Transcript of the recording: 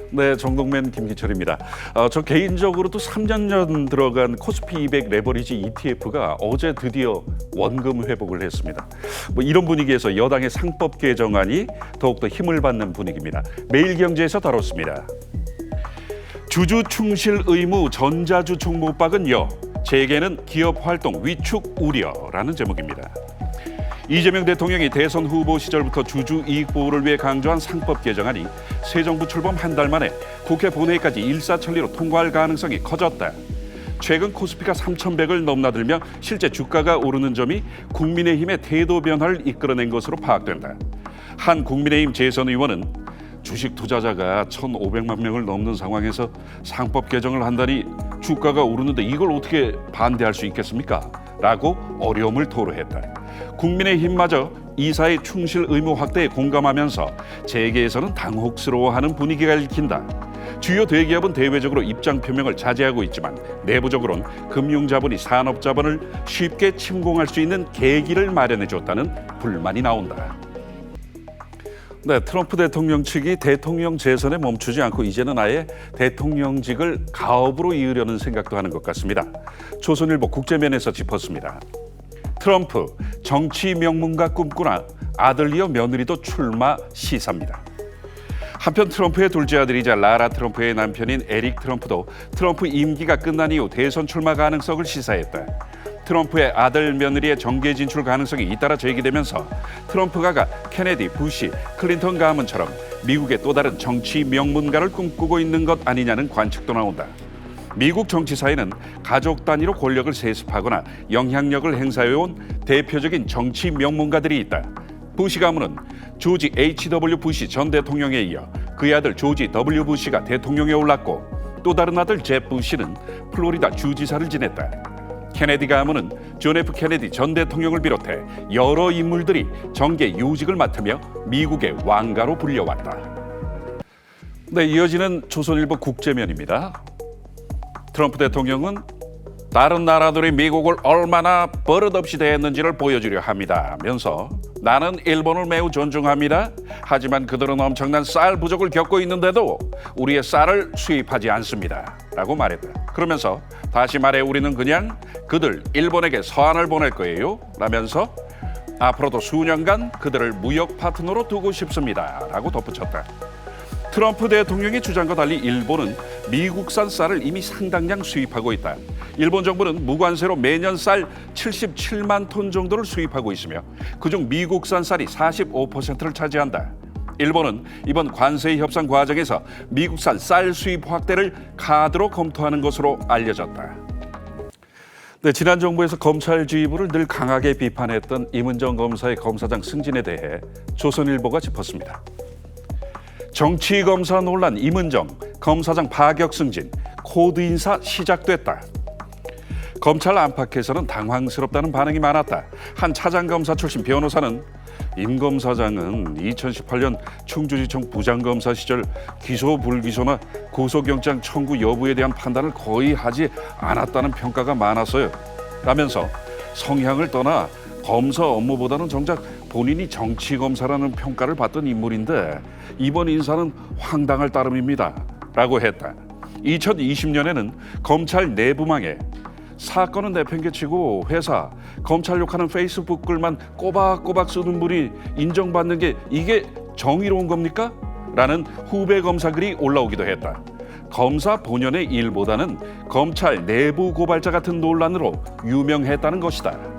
네, 정동맨 김기철입니다. 저 개인적으로도 3년 전 들어간 코스피 200 레버리지 ETF가 어제 드디어 원금 회복을 했습니다. 이런 분위기에서 여당의 상법 개정안이 더욱더 힘을 받는 분위기입니다. 매일경제에서 다뤘습니다. 주주 충실 의무 전자주 총무박은 재계는 기업 활동 위축 우려라는 제목입니다. 이재명 대통령이 대선 후보 시절부터 주주 이익 보호를 위해 강조한 상법 개정안이 새 정부 출범 한 달 만에 국회 본회의까지 일사천리로 통과할 가능성이 커졌다. 최근 코스피가 3,100을 넘나들며 실제 주가가 오르는 점이 국민의힘의 태도 변화를 이끌어낸 것으로 파악된다. 한 국민의힘 재선 의원은 주식 투자자가 1,500만 명을 넘는 상황에서 상법 개정을 한다니 주가가 오르는데 이걸 어떻게 반대할 수 있겠습니까? 라고 어려움을 토로했다. 국민의힘마저 이사의 충실 의무 확대에 공감하면서 재계에서는 당혹스러워하는 분위기가 읽힌다. 주요 대기업은 대외적으로 입장 표명을 자제하고 있지만 내부적으로는 금융자본이 산업자본을 쉽게 침공할 수 있는 계기를 마련해줬다는 불만이 나온다. 네, 트럼프 대통령 측이 대통령 재선에 멈추지 않고 이제는 아예 대통령직을 가업으로 이으려는 생각도 하는 것 같습니다. 조선일보 국제면에서 짚었습니다. 트럼프 정치 명문가 꿈꾸나 아들이여 며느리도 출마 시사입니다. 한편 트럼프의 둘째 아들이자 라라 트럼프의 남편인 에릭 트럼프도 트럼프 임기가 끝난 이후 대선 출마 가능성을 시사했다. 트럼프의 아들 며느리의 정계 진출 가능성이 잇따라 제기되면서 트럼프가 케네디, 부시, 클린턴 가문처럼 미국의 또 다른 정치 명문가를 꿈꾸고 있는 것 아니냐는 관측도 나온다. 미국 정치사에는 가족 단위로 권력을 세습하거나 영향력을 행사해온 대표적인 정치 명문가들이 있다. 부시 가문은 조지 H.W. 부시 전 대통령에 이어 그의 아들 조지 W. 부시가 대통령에 올랐고 또 다른 아들 제 부시는 플로리다 주지사를 지냈다. 케네디 가문은 존 F. 케네디 전 대통령을 비롯해 여러 인물들이 정계 요직을 맡으며 미국의 왕가로 불려왔다. 네, 이어지는 조선일보 국제면입니다. 트럼프 대통령은 다른 나라들이 미국을 얼마나 버릇없이 대했는지를 보여주려 합니다면서 나는 일본을 매우 존중합니다. 하지만 그들은 엄청난 쌀 부족을 겪고 있는데도 우리의 쌀을 수입하지 않습니다. 라고 말했다. 그러면서 다시 말해 우리는 그냥 그들 일본에게 서한을 보낼 거예요. 라면서 앞으로도 수년간 그들을 무역 파트너로 두고 싶습니다. 라고 덧붙였다. 트럼프 대통령의 주장과 달리 일본은 미국산 쌀을 이미 상당량 수입하고 있다. 일본 정부는 무관세로 매년 쌀 77만 톤 정도를 수입하고 있으며 그중 미국산 쌀이 45%를 차지한다. 일본은 이번 관세 협상 과정에서 미국산 쌀 수입 확대를 카드로 검토하는 것으로 알려졌다. 네, 지난 정부에서 검찰주의부를 늘 강하게 비판했던 임은정 검사의 검사장 승진에 대해 조선일보가 짚었습니다. 정치검사 논란 임은정 검사장 파격 승진 코드 인사 시작됐다. 검찰 안팎에서는 당황스럽다는 반응이 많았다. 한 차장검사 출신 변호사는 임 검사장은 2018년 충주지청 부장검사 시절 기소 불기소나 구속영장 청구 여부에 대한 판단을 거의 하지 않았다는 평가가 많았어요. 라면서 성향을 떠나 검사 업무보다는 정작 본인이 정치검사라는 평가를 받던 인물인데 이번 인사는 황당할 따름입니다. 라고 했다. 2020년에는 검찰 내부망에 사건은 내팽개치고 회사, 검찰 욕하는 페이스북 글만 꼬박꼬박 쓰는 분이 인정받는 게 이게 정의로운 겁니까? 라는 후배 검사 글이 올라오기도 했다. 검사 본연의 일보다는 검찰 내부 고발자 같은 논란으로 유명했다는 것이다.